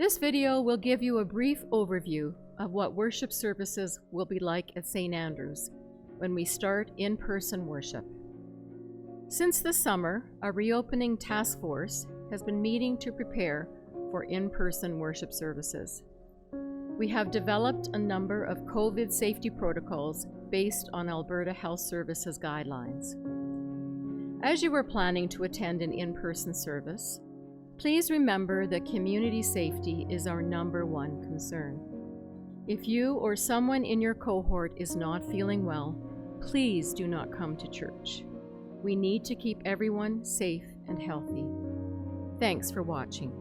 This video will give you a brief overview of what worship services will be like at St. Andrews when we start in-person worship. Since the summer, a reopening task force has been meeting to prepare for in-person worship services. We have developed a number of COVID safety protocols based on Alberta Health Services guidelines. As you are planning to attend an in-person service, please remember that community safety is our #1 concern. If you or someone in your cohort is not feeling well, please do not come to church. We need to keep everyone safe and healthy. Thanks for watching.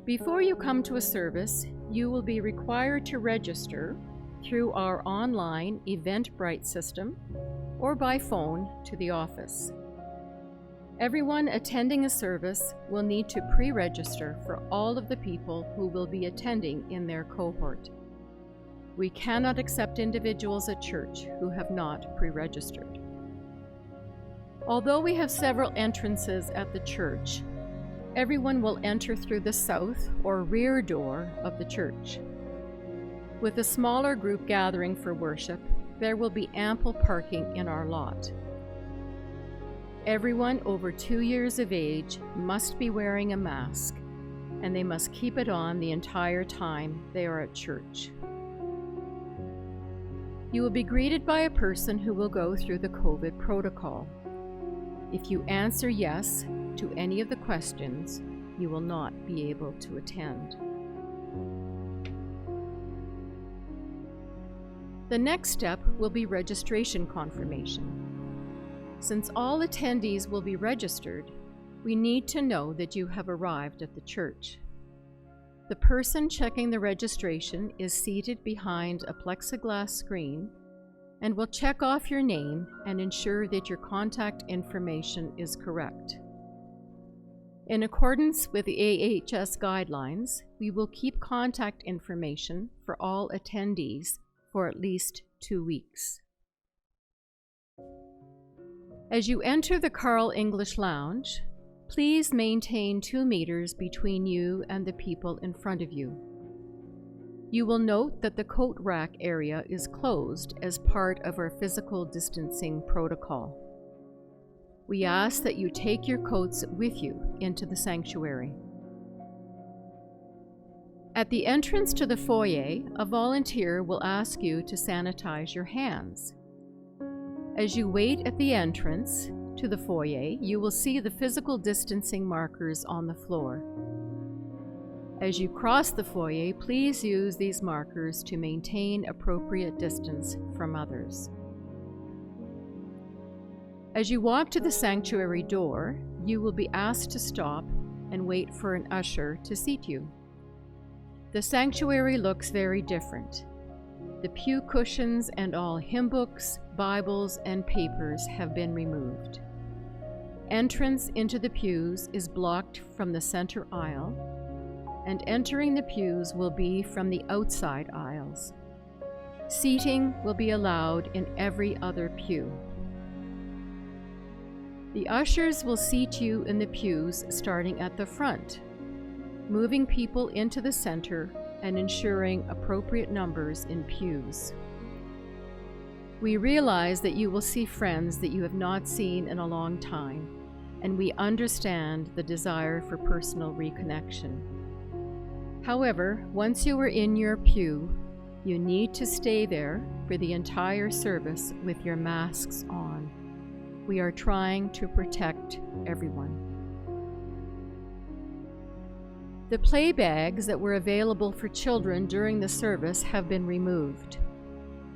Before you come to a service, you will be required to register through our online Eventbrite system or by phone to the office. Everyone attending a service will need to pre-register for all of the people who will be attending in their cohort. We cannot accept individuals at church who have not pre-registered. Although we have several entrances at the church, everyone will enter through the south or rear door of the church. With a smaller group gathering for worship, there will be ample parking in our lot. Everyone over 2 years of age must be wearing a mask, and they must keep it on the entire time they are at church. You will be greeted by a person who will go through the COVID protocol. If you answer yes to any of the questions, you will not be able to attend. The next step will be registration confirmation. Since all attendees will be registered, we need to know that you have arrived at the church. The person checking the registration is seated behind a plexiglass screen and will check off your name and ensure that your contact information is correct. In accordance with the AHS guidelines, we will keep contact information for all attendees for at least 2 weeks. As you enter the Carl English Lounge, please maintain 2 meters between you and the people in front of you. You will note that the coat rack area is closed as part of our physical distancing protocol. We ask that you take your coats with you into the sanctuary. At the entrance to the foyer, a volunteer will ask you to sanitize your hands. As you wait at the entrance to the foyer, you will see the physical distancing markers on the floor. As you cross the foyer, please use these markers to maintain appropriate distance from others. As you walk to the sanctuary door, you will be asked to stop and wait for an usher to seat you. The sanctuary looks very different. The pew cushions and all hymn books, Bibles, and papers have been removed. Entrance into the pews is blocked from the center aisle, and entering the pews will be from the outside aisles. Seating will be allowed in every other pew. The ushers will seat you in the pews starting at the front, moving people into the center and ensuring appropriate numbers in pews. We realize that you will see friends that you have not seen in a long time, and we understand the desire for personal reconnection. However, once you are in your pew, you need to stay there for the entire service with your masks on. We are trying to protect everyone. The play bags that were available for children during the service have been removed.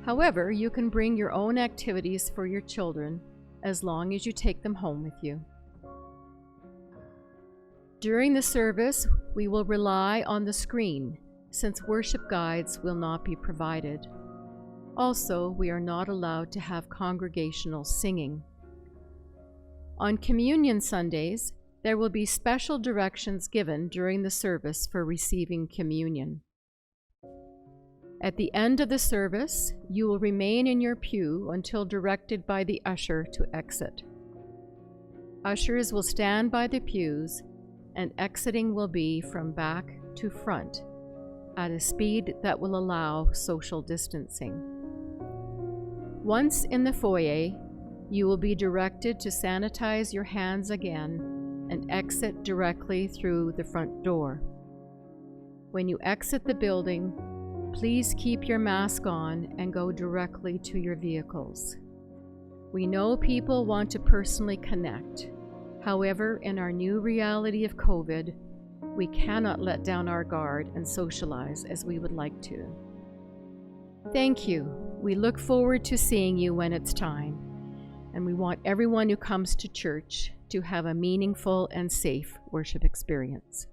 However, you can bring your own activities for your children as long as you take them home with you. During the service, we will rely on the screen since worship guides will not be provided. Also, we are not allowed to have congregational singing. On Communion Sundays, there will be special directions given during the service for receiving communion. At the end of the service, you will remain in your pew until directed by the usher to exit. Ushers will stand by the pews and exiting will be from back to front at a speed that will allow social distancing. Once in the foyer, you will be directed to sanitize your hands again and exit directly through the front door. When you exit the building, please keep your mask on and go directly to your vehicles. We know people want to personally connect. However, in our new reality of COVID, we cannot let down our guard and socialize as we would like to. Thank you. We look forward to seeing you when it's time, and we want everyone who comes to church to have a meaningful and safe worship experience.